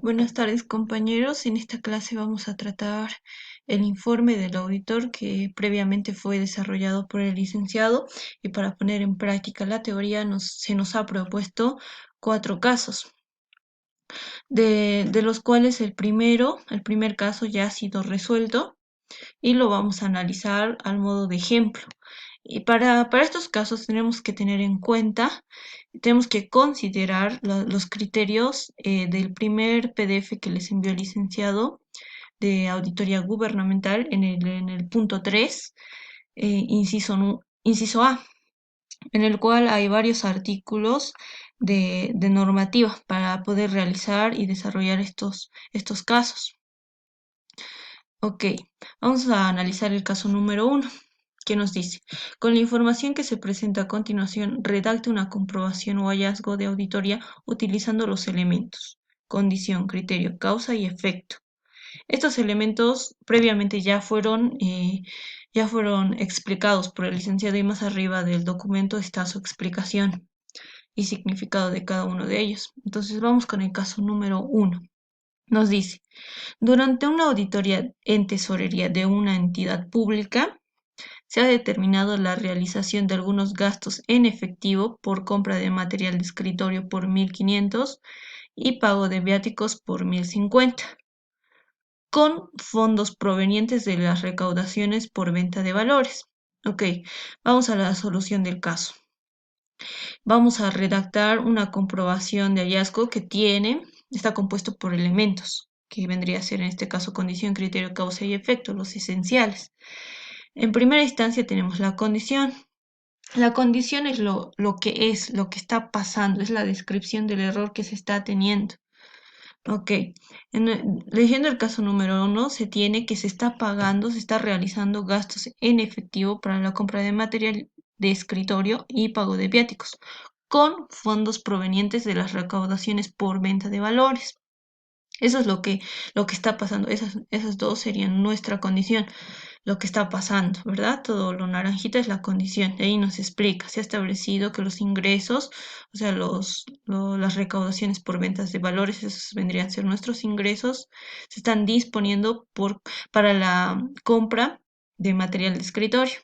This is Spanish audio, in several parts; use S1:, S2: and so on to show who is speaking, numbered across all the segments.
S1: Buenas tardes, compañeros. En esta clase vamos a tratar el informe del auditor que previamente fue desarrollado por el licenciado, y para poner en práctica la teoría se nos ha propuesto 4 casos, de los cuales el primer caso ya ha sido resuelto y lo vamos a analizar al modo de ejemplo. Y para estos casos tenemos que considerar los criterios del primer PDF que les envió el licenciado de auditoría gubernamental en el punto 3, inciso A, en el cual hay varios artículos de normativa para poder realizar y desarrollar estos casos. Ok, vamos a analizar el caso número 1, que nos dice: con la información que se presenta a continuación, redacte una comprobación o hallazgo de auditoría utilizando los elementos: condición, criterio, causa y efecto. Estos elementos previamente ya fueron explicados por el licenciado, y más arriba del documento está su explicación y significado de cada uno de ellos. Entonces vamos con el caso número 1. Nos dice: durante una auditoría en tesorería de una entidad pública, se ha determinado la realización de algunos gastos en efectivo por compra de material de escritorio por 1.500 y pago de viáticos por 1.050, con fondos provenientes de las recaudaciones por venta de valores. Ok, vamos a la solución del caso. Vamos a redactar una comprobación de hallazgo que está compuesto por elementos, que vendría a ser en este caso condición, criterio, causa y efecto, los esenciales. En primera instancia tenemos la condición. La condición es lo que está pasando, es la descripción del error que se está teniendo. Ok, leyendo el caso número 1, se tiene que se está realizando gastos en efectivo para la compra de material de escritorio y pago de viáticos, con fondos provenientes de las recaudaciones por venta de valores. Eso es lo que está pasando. Esas dos serían nuestra condición, lo que está pasando, ¿verdad? Todo lo naranjita es la condición. De ahí nos explica: se ha establecido que los ingresos, o sea, las recaudaciones por ventas de valores, esos vendrían a ser nuestros ingresos, se están disponiendo para la compra de material de escritorio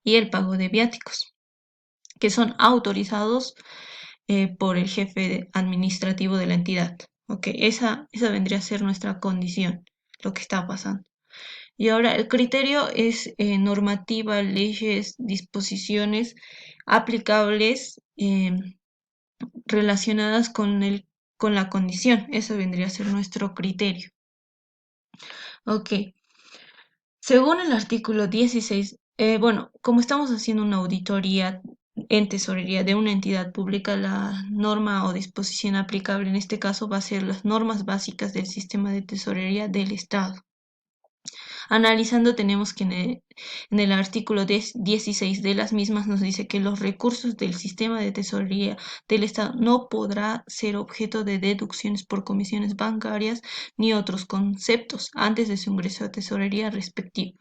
S1: y el pago de viáticos, que son autorizados por el jefe administrativo de la entidad. Ok, esa vendría a ser nuestra condición, lo que está pasando. Y ahora el criterio es normativa, leyes, disposiciones aplicables relacionadas con la condición. Eso vendría a ser nuestro criterio. Ok, según el artículo 16, bueno, como estamos haciendo una auditoría en tesorería de una entidad pública, la norma o disposición aplicable en este caso va a ser las normas básicas del sistema de tesorería del Estado. Analizando, tenemos que en el artículo 16 de las mismas nos dice que los recursos del sistema de tesorería del Estado no podrá ser objeto de deducciones por comisiones bancarias ni otros conceptos antes de su ingreso a tesorería respectivo.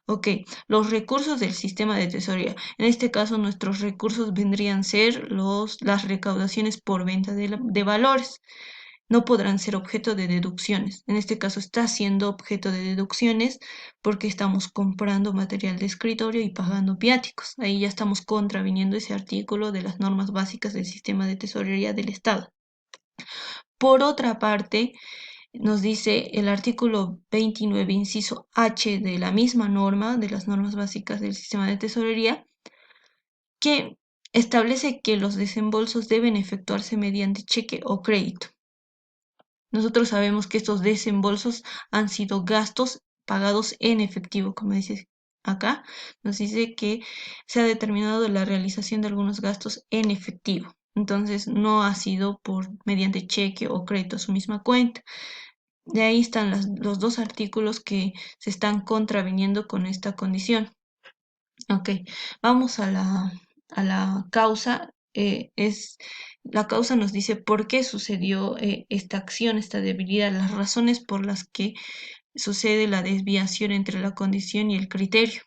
S1: Ok, los recursos del sistema de tesorería. En este caso, nuestros recursos vendrían a ser las recaudaciones por venta de valores. No podrán ser objeto de deducciones. En este caso está siendo objeto de deducciones porque estamos comprando material de escritorio y pagando viáticos. Ahí ya estamos contraviniendo ese artículo de las normas básicas del sistema de tesorería del Estado. Por otra parte, nos dice el artículo 29, inciso H de la misma norma, de las normas básicas del sistema de tesorería, que establece que los desembolsos deben efectuarse mediante cheque o crédito. Nosotros sabemos que estos desembolsos han sido gastos pagados en efectivo, como dice acá. Nos dice que se ha determinado la realización de algunos gastos en efectivo. Entonces no ha sido mediante cheque o crédito a su misma cuenta. De ahí están los dos artículos que se están contraviniendo con esta condición. Ok, vamos a la causa. La causa nos dice por qué sucedió esta acción, esta debilidad, las razones por las que sucede la desviación entre la condición y el criterio.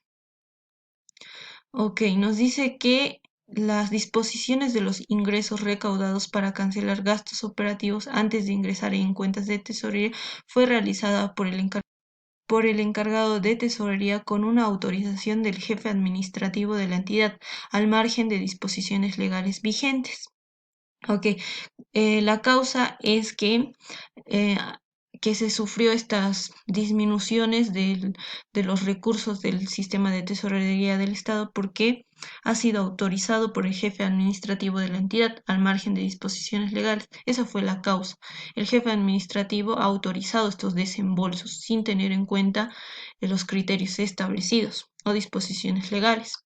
S1: Ok, nos dice que las disposiciones de los ingresos recaudados para cancelar gastos operativos antes de ingresar en cuentas de tesorería fue realizada por el encargado de tesorería con una autorización del jefe administrativo de la entidad, al margen de disposiciones legales vigentes. Ok, la causa es eh, que se sufrió estas disminuciones de los recursos del sistema de tesorería del Estado porque ha sido autorizado por el jefe administrativo de la entidad al margen de disposiciones legales. Esa fue la causa. El jefe administrativo ha autorizado estos desembolsos sin tener en cuenta los criterios establecidos o disposiciones legales.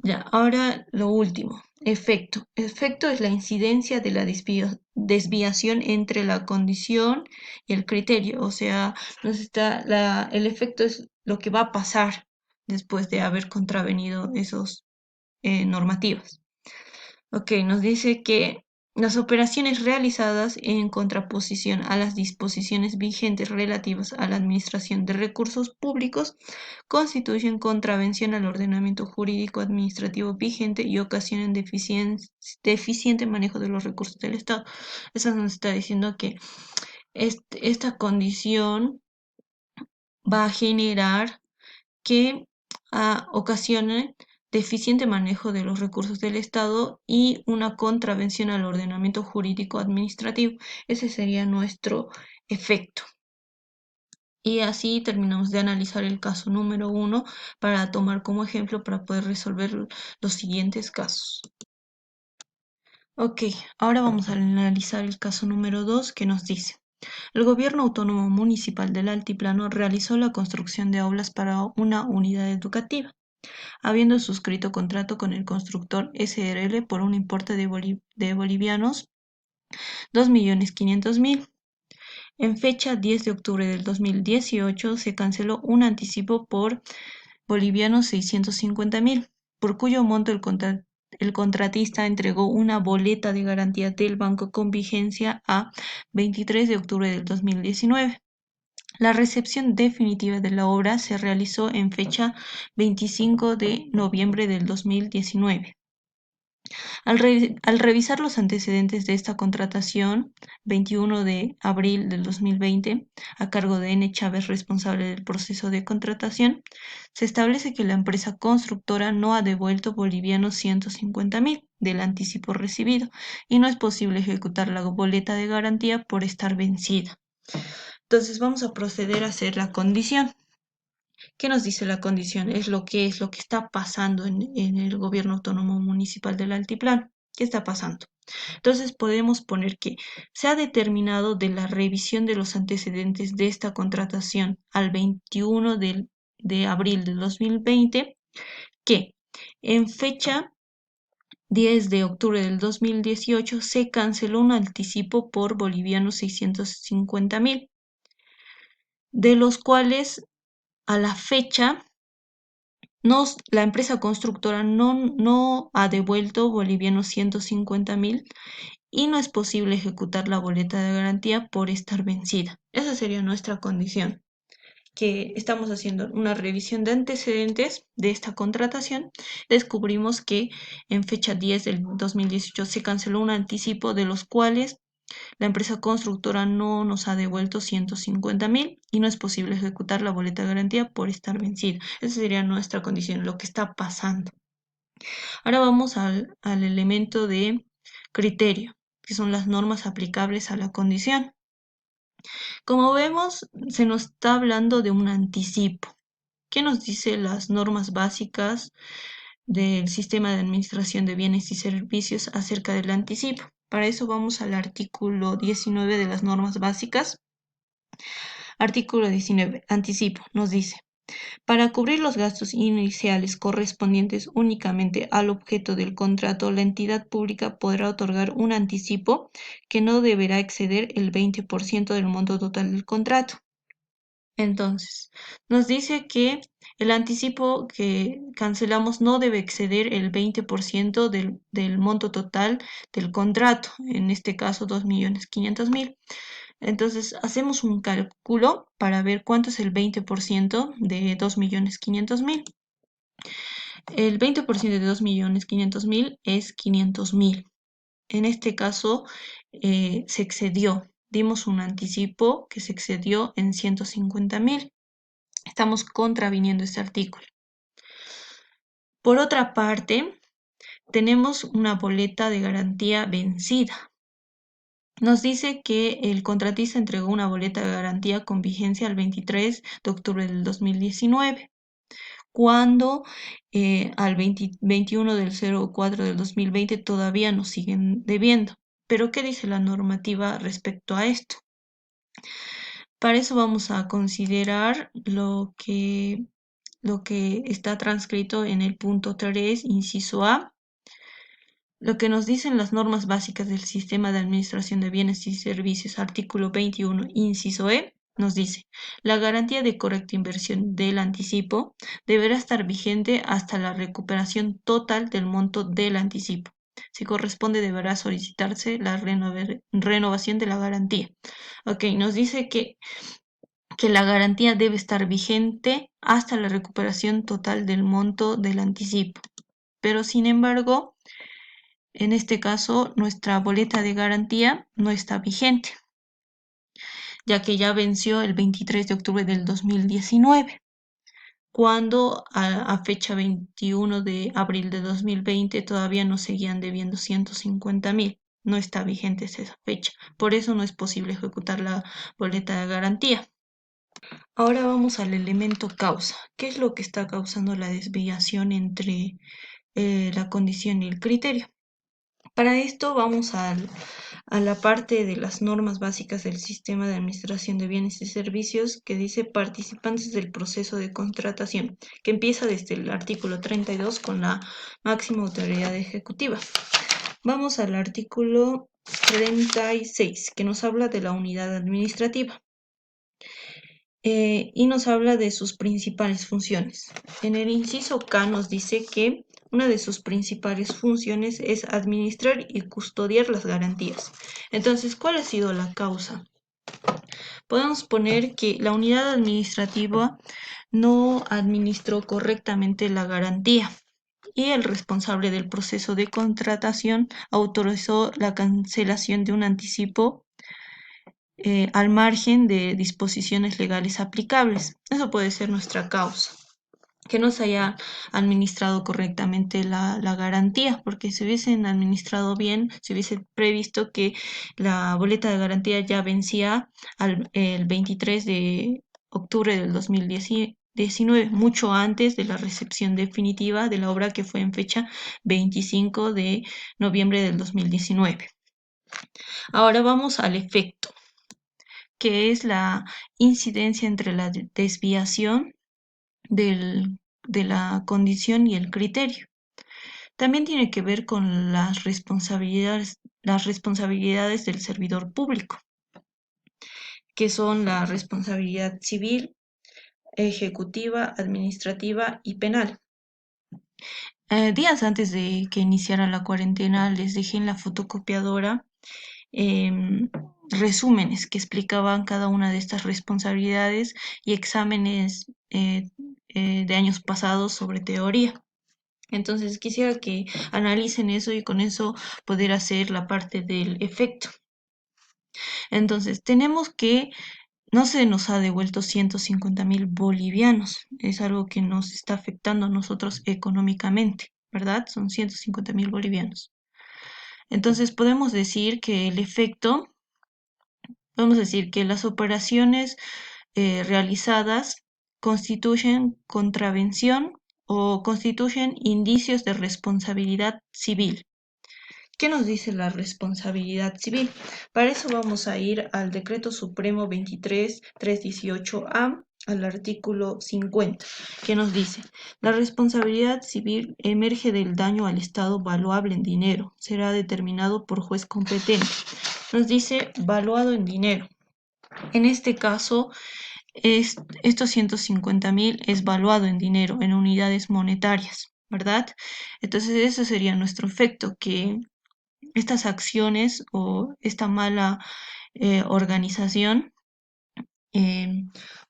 S1: Ya, ahora lo último, efecto. Efecto es la incidencia de la desviación entre la condición y el criterio. O sea, el efecto es lo que va a pasar después de haber contravenido esos normativas. Ok, nos dice que las operaciones realizadas en contraposición a las disposiciones vigentes relativas a la administración de recursos públicos constituyen contravención al ordenamiento jurídico administrativo vigente y ocasionan deficiente manejo de los recursos del Estado. Eso nos está diciendo que esta condición va a generar que ocasione deficiente manejo de los recursos del Estado y una contravención al ordenamiento jurídico administrativo. Ese sería nuestro efecto. Y así terminamos de analizar el caso número 1 para tomar como ejemplo para poder resolver los siguientes casos. Ok, ahora vamos a analizar el caso número 2 que nos dice: el Gobierno Autónomo Municipal del Altiplano realizó la construcción de aulas para una unidad educativa, habiendo suscrito contrato con el constructor SRL por un importe de bolivianos 2.500.000. En fecha 10 de octubre del 2018 se canceló un anticipo por bolivianos 650.000, por cuyo monto el contratista entregó una boleta de garantía del banco con vigencia a 23 de octubre del 2019. La recepción definitiva de la obra se realizó en fecha 25 de noviembre del 2019. Al revisar los antecedentes de esta contratación, 21 de abril del 2020, a cargo de N. Chávez, responsable del proceso de contratación, se establece que la empresa constructora no ha devuelto bolivianos 150.000 del anticipo recibido y no es posible ejecutar la boleta de garantía por estar vencida. Entonces vamos a proceder a hacer la condición. ¿Qué nos dice la condición? Es lo que está pasando en el gobierno autónomo municipal del Altiplano. ¿Qué está pasando? Entonces podemos poner que se ha determinado de la revisión de los antecedentes de esta contratación al 21 de abril del 2020 que en fecha 10 de octubre del 2018 se canceló un anticipo por bolivianos 650.000, de los cuales a la fecha la empresa constructora no ha devuelto bolivianos 150.000 y no es posible ejecutar la boleta de garantía por estar vencida. Esa sería nuestra condición, que estamos haciendo una revisión de antecedentes de esta contratación. Descubrimos que en fecha 10 del 2018 se canceló un anticipo de los cuales la empresa constructora no nos ha devuelto 150.000 y no es posible ejecutar la boleta de garantía por estar vencida. Esa sería nuestra condición, lo que está pasando. Ahora vamos al elemento de criterio, que son las normas aplicables a la condición. Como vemos, se nos está hablando de un anticipo. ¿Qué nos dice las normas básicas del sistema de administración de bienes y servicios acerca del anticipo? Para eso vamos al artículo 19 de las normas básicas. Artículo 19. Anticipo. Nos dice: para cubrir los gastos iniciales correspondientes únicamente al objeto del contrato, la entidad pública podrá otorgar un anticipo que no deberá exceder el 20% del monto total del contrato. Entonces, nos dice que el anticipo que cancelamos no debe exceder el 20% del monto total del contrato, en este caso 2.500.000. Entonces, hacemos un cálculo para ver cuánto es el 20% de 2.500.000. El 20% de 2.500.000 es 500.000. En este caso se excedió. Dimos un anticipo que se excedió en 150.000. Estamos contraviniendo este artículo. Por otra parte, tenemos una boleta de garantía vencida. Nos dice que el contratista entregó una boleta de garantía con vigencia el 23 de octubre del 2019, cuando al 21 del 04 del 2020 todavía nos siguen debiendo. Pero ¿qué dice la normativa respecto a esto? Para eso vamos a considerar lo que está transcrito en el punto 3, inciso A. Lo que nos dicen las normas básicas del Sistema de Administración de Bienes y Servicios, artículo 21, inciso E, nos dice, la garantía de correcta inversión del anticipo deberá estar vigente hasta la recuperación total del monto del anticipo. Si corresponde, deberá solicitarse la renovación de la garantía. Ok, nos dice que la garantía debe estar vigente hasta la recuperación total del monto del anticipo. Pero, sin embargo, en este caso, nuestra boleta de garantía no está vigente, ya que ya venció el 23 de octubre del 2019, cuando a fecha 21 de abril de 2020 todavía nos seguían debiendo 150.000. No está vigente esa fecha. Por eso no es posible ejecutar la boleta de garantía. Ahora vamos al elemento causa. ¿Qué es lo que está causando la desviación entre la condición y el criterio? Para esto vamos a la parte de las normas básicas del Sistema de Administración de Bienes y Servicios que dice participantes del proceso de contratación, que empieza desde el artículo 32 con la máxima autoridad ejecutiva. Vamos al artículo 36, que nos habla de la unidad administrativa. Y nos habla de sus principales funciones. En el inciso K nos dice que una de sus principales funciones es administrar y custodiar las garantías. Entonces, ¿cuál ha sido la causa? Podemos poner que la unidad administrativa no administró correctamente la garantía y el responsable del proceso de contratación autorizó la cancelación de un anticipo al margen de disposiciones legales aplicables. Eso puede ser nuestra causa, que no se haya administrado correctamente la garantía, porque si hubiesen administrado bien, se hubiese previsto que la boleta de garantía ya vencía el 23 de octubre del 2019, mucho antes de la recepción definitiva de la obra, que fue en fecha 25 de noviembre del 2019. Ahora vamos al efecto, que es la incidencia entre la desviación de la condición y el criterio. También tiene que ver con las responsabilidades del servidor público, que son la responsabilidad civil, ejecutiva, administrativa y penal. Días antes de que iniciara la cuarentena, les dejé en la fotocopiadora em, resúmenes que explicaban cada una de estas responsabilidades y exámenes de años pasados sobre teoría. Entonces quisiera que analicen eso y con eso poder hacer la parte del efecto. Entonces tenemos que no se nos ha devuelto 150.000 bolivianos. Es algo que nos está afectando a nosotros económicamente, ¿verdad? Son 150.000 bolivianos. Entonces podemos decir que las operaciones realizadas constituyen contravención o constituyen indicios de responsabilidad civil. ¿Qué nos dice la responsabilidad civil? Para eso vamos a ir al Decreto Supremo 23.318A, al artículo 50, que nos dice, la responsabilidad civil emerge del daño al Estado valuable en dinero, será determinado por juez competente. Nos dice valuado en dinero. En este caso, estos 150.000 es valuado en dinero, en unidades monetarias, ¿verdad? Entonces, ese sería nuestro efecto, que estas acciones o esta mala organización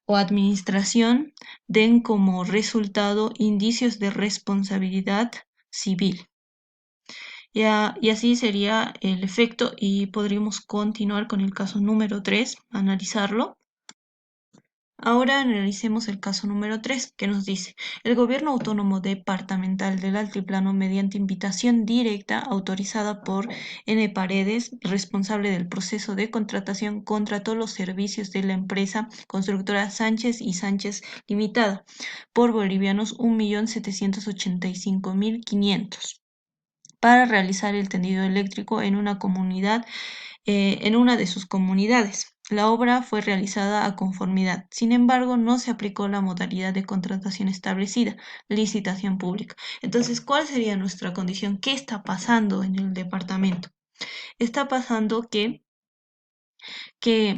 S1: o administración den como resultado indicios de responsabilidad civil. Y así sería el efecto y podríamos continuar con el caso número 3, analizarlo. Ahora analicemos el caso número 3, que nos dice: el Gobierno Autónomo Departamental del Altiplano, mediante invitación directa autorizada por N. Paredes, responsable del proceso de contratación, contrató los servicios de la empresa constructora Sánchez y Sánchez Limitada por bolivianos 1.785.500 para realizar el tendido eléctrico en una comunidad, en una de sus comunidades. La obra fue realizada a conformidad. Sin embargo, no se aplicó la modalidad de contratación establecida, licitación pública. Entonces, ¿cuál sería nuestra condición? ¿Qué está pasando en el departamento? Está pasando que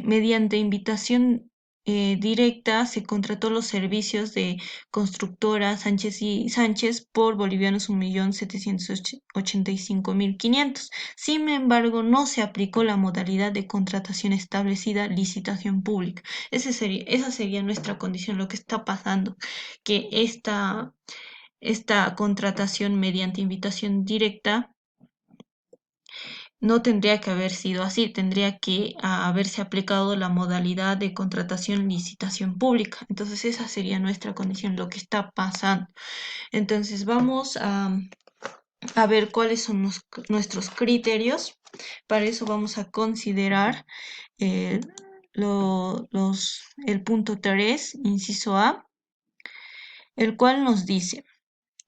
S1: mediante invitación directa se contrató los servicios de constructora Sánchez y Sánchez por bolivianos 1.785.500. Sin embargo, no se aplicó la modalidad de contratación establecida, licitación pública. Esa sería nuestra condición, lo que está pasando, que esta contratación mediante invitación directa no tendría que haber sido así, tendría que haberse aplicado la modalidad de contratación licitación pública. Entonces esa sería nuestra condición, lo que está pasando. Entonces vamos a ver cuáles son nuestros criterios. Para eso vamos a considerar eh, el punto 3, inciso A, el cual nos dice: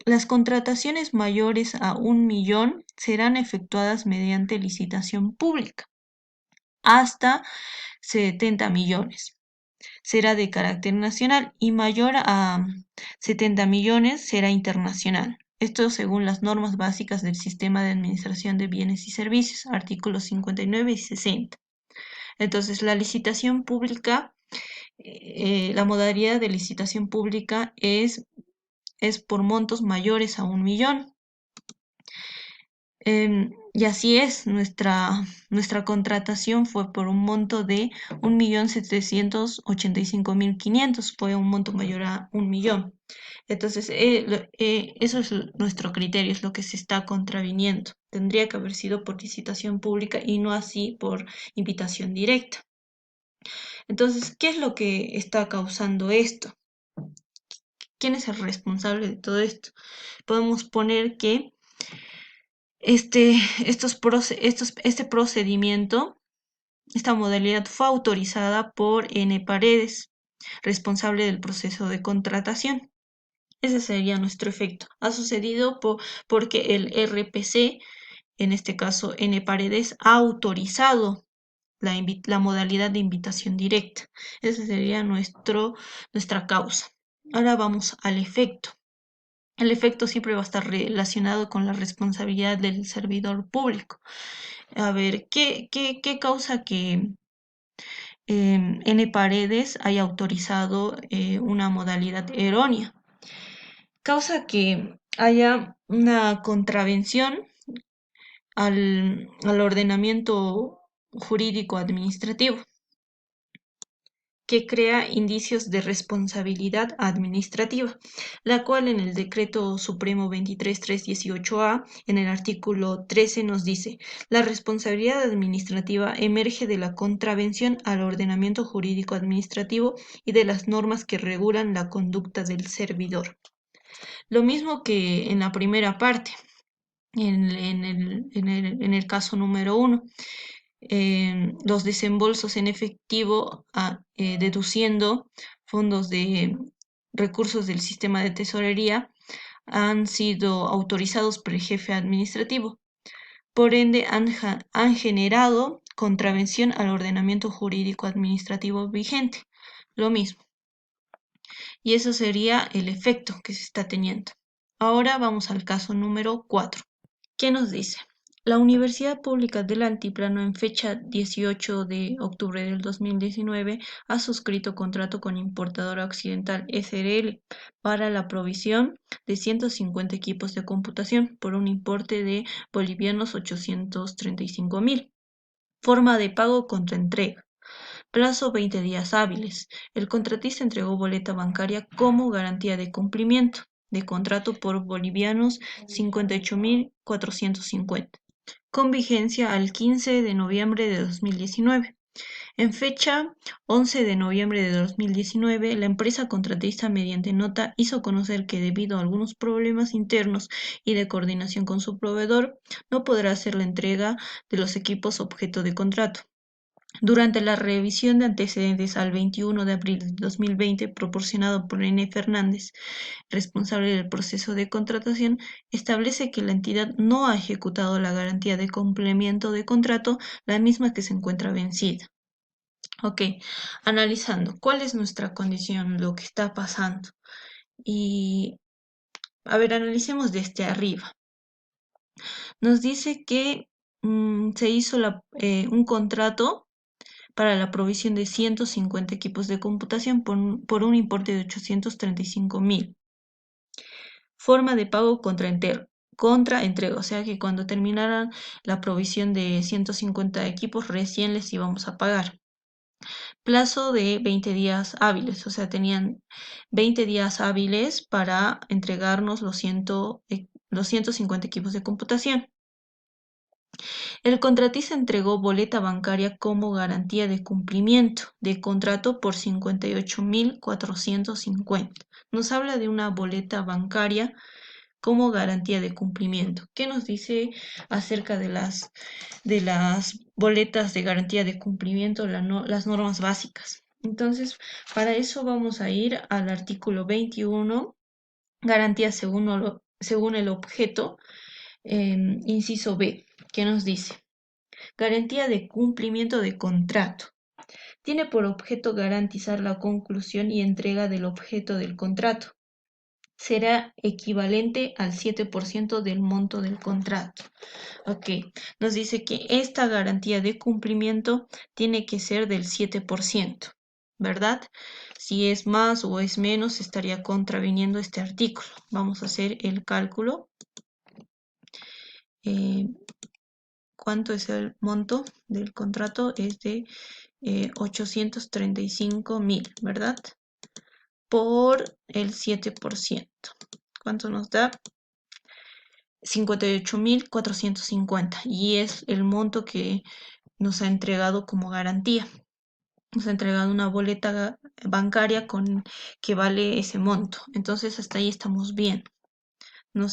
S1: las contrataciones mayores a 1.000.000 serán efectuadas mediante licitación pública hasta 70 millones. Será de carácter nacional y mayor a 70 millones será internacional. Esto según las normas básicas del Sistema de Administración de Bienes y Servicios, artículos 59 y 60. Entonces, la licitación pública, la modalidad de licitación pública es por montos mayores a 1.000.000. Y así es, nuestra contratación fue por un monto de 1.785.500, fue un monto mayor a 1.000.000. Entonces, eso es nuestro criterio, es lo que se está contraviniendo. Tendría que haber sido por licitación pública y no así por invitación directa. Entonces, ¿qué es lo que está causando esto? ¿Quién es el responsable de todo esto? Podemos poner que este procedimiento, esta modalidad fue autorizada por N. Paredes, responsable del proceso de contratación. Ese sería nuestro efecto. Ha sucedido porque el RPC, en este caso N. Paredes, ha autorizado la modalidad de invitación directa. Esa sería nuestra causa. Ahora vamos al efecto. El efecto siempre va a estar relacionado con la responsabilidad del servidor público. A ver, ¿qué causa que N. Paredes haya autorizado una modalidad errónea? Causa que haya una contravención al ordenamiento jurídico administrativo, que crea indicios de responsabilidad administrativa, la cual en el Decreto Supremo 23318A, en el artículo 13, nos dice: la responsabilidad administrativa emerge de la contravención al ordenamiento jurídico administrativo y de las normas que regulan la conducta del servidor. Lo mismo que en la primera parte, en el caso número 1. Los desembolsos en efectivo deduciendo fondos de recursos del sistema de tesorería han sido autorizados por el jefe administrativo. Por ende, han generado contravención al ordenamiento jurídico administrativo vigente. Lo mismo. Y eso sería el efecto que se está teniendo. Ahora vamos al caso número 4. ¿Qué nos dice? La Universidad Pública del Altiplano, en fecha 18 de octubre del 2019, ha suscrito contrato con Importadora Occidental SRL para la provisión de 150 equipos de computación por un importe de bolivianos 835.000. Forma de pago contra entrega. Plazo 20 días hábiles. El contratista entregó boleta bancaria como garantía de cumplimiento de contrato por bolivianos 58.450, con vigencia al 15 de noviembre de 2019. En fecha 11 de noviembre de 2019, la empresa contratista mediante nota hizo conocer que debido a algunos problemas internos y de coordinación con su proveedor, no podrá hacer la entrega de los equipos objeto de contrato. Durante la revisión de antecedentes al 21 de abril de 2020, proporcionado por N. Fernández, responsable del proceso de contratación, establece que la entidad no ha ejecutado la garantía de complemento de contrato, la misma que se encuentra vencida. Ok, analizando cuál es nuestra condición, lo que está pasando. Y, a ver, analicemos desde arriba. Nos dice que se hizo un contrato para la provisión de 150 equipos de computación por un importe de 835.000. Forma de pago contra entrega, o sea que cuando terminaran la provisión de 150 equipos recién les íbamos a pagar. Plazo de 20 días hábiles, o sea, tenían 20 días hábiles para entregarnos los 150 equipos de computación. El contratista entregó boleta bancaria como garantía de cumplimiento de contrato por 58.450. Nos habla de una boleta bancaria como garantía de cumplimiento. ¿Qué nos dice acerca de las boletas de garantía de cumplimiento, las normas básicas? Entonces, para eso vamos a ir al artículo 21, garantía según el objeto, inciso B, que nos dice, garantía de cumplimiento de contrato. Tiene por objeto garantizar la conclusión y entrega del objeto del contrato. Será equivalente al 7% del monto del contrato. Ok, nos dice que esta garantía de cumplimiento tiene que ser del 7%, ¿verdad? Si es más o es menos, estaría contraviniendo este artículo. Vamos a hacer el cálculo. Eh, ¿Cuánto es el monto del contrato? Es de 835.000, ¿verdad? Por el 7%. ¿Cuánto nos da? 58.450, y es el monto que nos ha entregado como garantía. Nos ha entregado una boleta bancaria que vale ese monto. Entonces hasta ahí estamos bien. No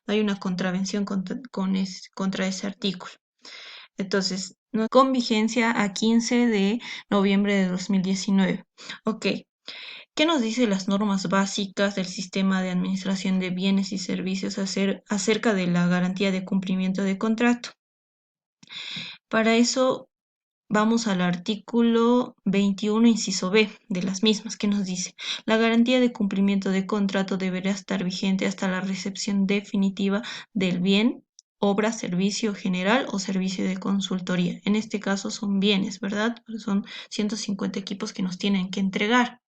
S1: hay una contravención contra ese artículo. Entonces, con vigencia a 15 de noviembre de 2019. Ok. ¿Qué nos dicen las normas básicas del sistema de administración de bienes y servicios acerca de la garantía de cumplimiento de contrato? Para eso vamos al artículo 21, inciso B de las mismas, que nos dice, la garantía de cumplimiento de contrato deberá estar vigente hasta la recepción definitiva del bien, obra, servicio general o servicio de consultoría. En este caso son bienes, ¿verdad? Son 150 equipos que nos tienen que entregar.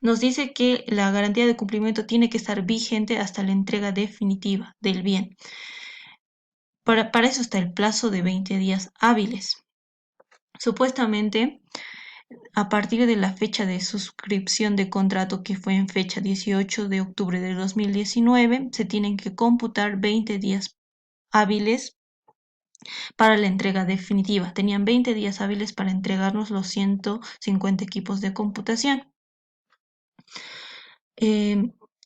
S1: Nos dice que la garantía de cumplimiento tiene que estar vigente hasta la entrega definitiva del bien. Para eso está el plazo de 20 días hábiles. Supuestamente, a partir de la fecha de suscripción de contrato, que fue en fecha 18 de octubre de 2019, se tienen que computar 20 días hábiles para la entrega definitiva. Tenían 20 días hábiles para entregarnos los 150 equipos de computación.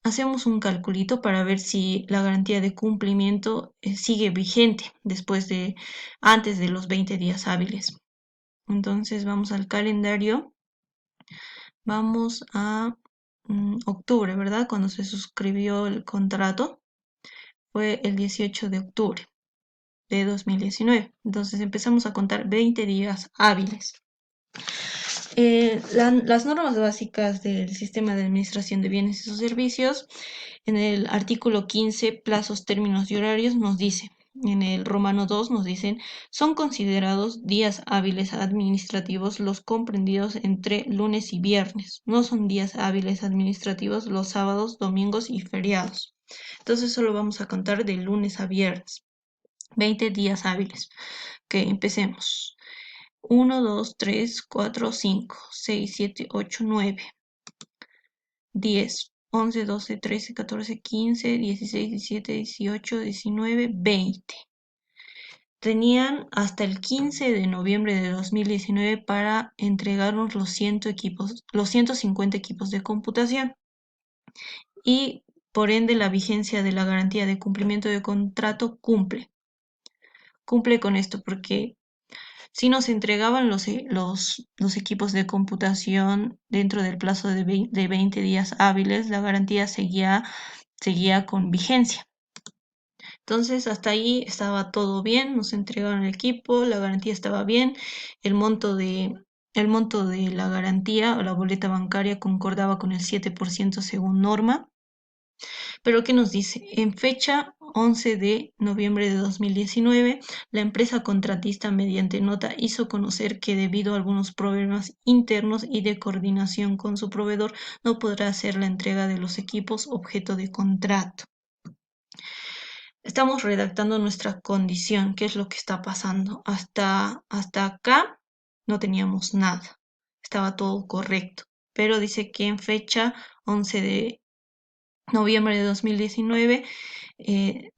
S1: Hacemos un calculito para ver si la garantía de cumplimiento sigue vigente antes de los 20 días hábiles. Entonces vamos al calendario, vamos a octubre, ¿verdad? Cuando se suscribió el contrato fue el 18 de octubre de 2019. Entonces empezamos a contar 20 días hábiles. Las normas básicas del sistema de administración de bienes y sus servicios, en el artículo 15, plazos, términos y horarios, nos dice, en el romano 2 nos dicen, son considerados días hábiles administrativos los comprendidos entre lunes y viernes. No son días hábiles administrativos los sábados, domingos y feriados. Entonces solo vamos a contar de lunes a viernes. 20 días hábiles. Que empecemos. 1, 2, 3, 4, 5, 6, 7, 8, 9, 10, 11, 12, 13, 14, 15, 16, 17, 18, 19, 20. Tenían hasta el 15 de noviembre de 2019 para entregarnos los 150 equipos de computación y por ende la vigencia de la garantía de cumplimiento de contrato cumple con esto porque si nos entregaban los equipos de computación dentro del plazo de 20 días hábiles, la garantía seguía con vigencia. Entonces, hasta ahí estaba todo bien, nos entregaron el equipo, la garantía estaba bien, el monto de la garantía o la boleta bancaria concordaba con el 7% según norma. Pero ¿qué nos dice? En fecha 11 de noviembre de 2019, la empresa contratista mediante nota hizo conocer que debido a algunos problemas internos y de coordinación con su proveedor, no podrá hacer la entrega de los equipos objeto de contrato. Estamos redactando nuestra condición, qué es lo que está pasando. Hasta acá no teníamos nada, estaba todo correcto, pero dice que en fecha 11 de noviembre de 2019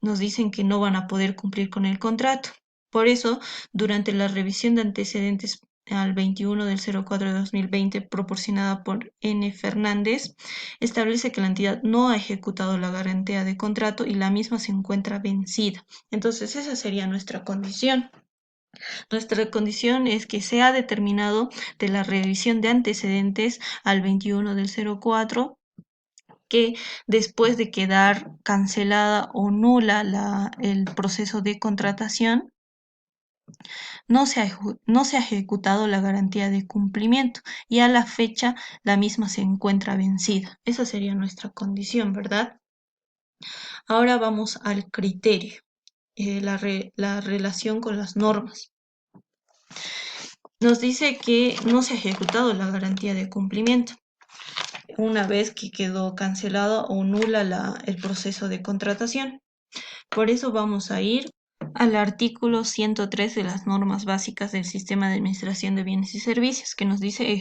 S1: nos dicen que no van a poder cumplir con el contrato. Por eso, durante la revisión de antecedentes al 21 del 04 de 2020 proporcionada por N. Fernández, establece que la entidad no ha ejecutado la garantía de contrato y la misma se encuentra vencida. Entonces, esa sería nuestra condición. Nuestra condición es que se ha determinado de la revisión de antecedentes al 21 del 04 que después de quedar cancelada o nula el proceso de contratación, no se ha ejecutado la garantía de cumplimiento y a la fecha la misma se encuentra vencida. Esa sería nuestra condición, ¿verdad? Ahora vamos al criterio, la relación con las normas. Nos dice que no se ha ejecutado la garantía de cumplimiento una vez que quedó cancelado o nula el proceso de contratación. Por eso vamos a ir al artículo 103 de las normas básicas del Sistema de Administración de Bienes y Servicios, que nos dice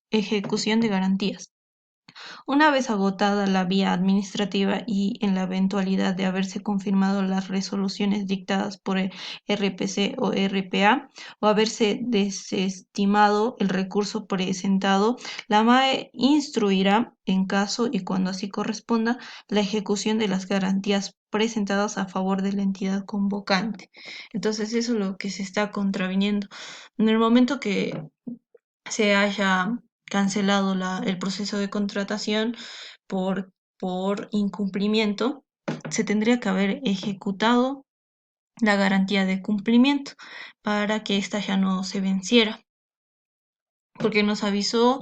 S1: ejecución de garantías. Una vez agotada la vía administrativa y en la eventualidad de haberse confirmado las resoluciones dictadas por el RPC o RPA o haberse desestimado el recurso presentado, la MAE instruirá, en caso y cuando así corresponda, la ejecución de las garantías presentadas a favor de la entidad convocante. Entonces, eso es lo que se está contraviniendo. En el momento que se haya cancelado el proceso de contratación por incumplimiento, se tendría que haber ejecutado la garantía de cumplimiento para que ésta ya no se venciera, porque nos avisó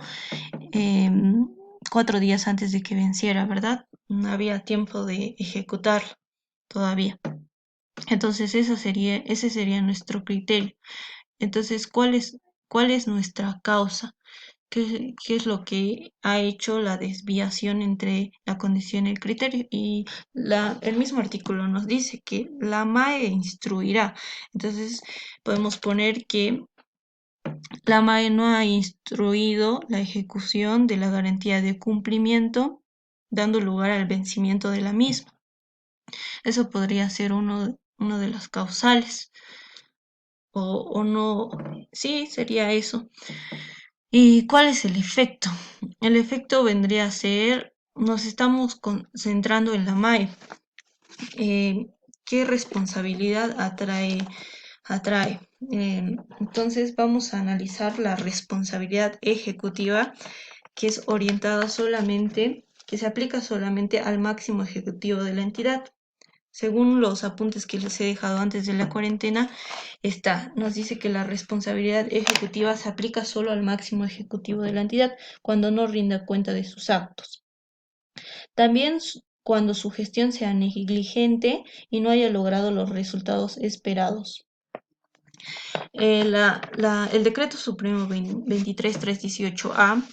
S1: 4 días antes de que venciera, ¿verdad? No había tiempo de ejecutarlo todavía. Entonces ese sería nuestro criterio. Entonces, ¿cuál es nuestra causa? ¿Qué es lo que ha hecho la desviación entre la condición y el criterio? Y el mismo artículo nos dice que la MAE instruirá. Entonces, podemos poner que la MAE no ha instruido la ejecución de la garantía de cumplimiento, dando lugar al vencimiento de la misma. Eso podría ser uno de las causales. O no, sí, sería eso. ¿Y cuál es el efecto? El efecto vendría a ser, nos estamos concentrando en la MAE. ¿Qué responsabilidad atrae? Entonces vamos a analizar la responsabilidad ejecutiva que es orientada solamente, que se aplica solamente al máximo ejecutivo de la entidad. Según los apuntes que les he dejado antes de la cuarentena, nos dice que la responsabilidad ejecutiva se aplica solo al máximo ejecutivo de la entidad cuando no rinda cuenta de sus actos. También cuando su gestión sea negligente y no haya logrado los resultados esperados. El Decreto Supremo 23318A,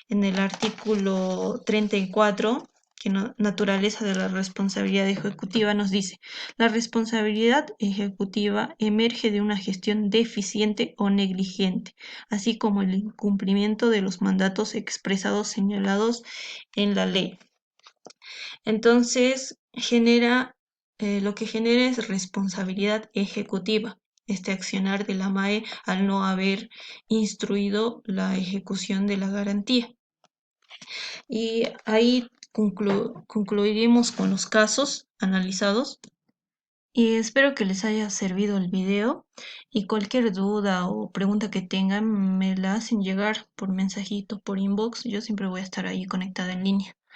S1: en el artículo 34, naturaleza de la responsabilidad ejecutiva, nos dice, la responsabilidad ejecutiva emerge de una gestión deficiente o negligente, así como el incumplimiento de los mandatos expresados señalados en la ley. Entonces, lo que genera es responsabilidad ejecutiva, este accionar de la MAE al no haber instruido la ejecución de la garantía. Y ahí concluiremos con los casos analizados. Y espero que les haya servido el video y cualquier duda o pregunta que tengan me la hacen llegar por mensajito, por inbox. Yo siempre voy a estar ahí conectada en línea.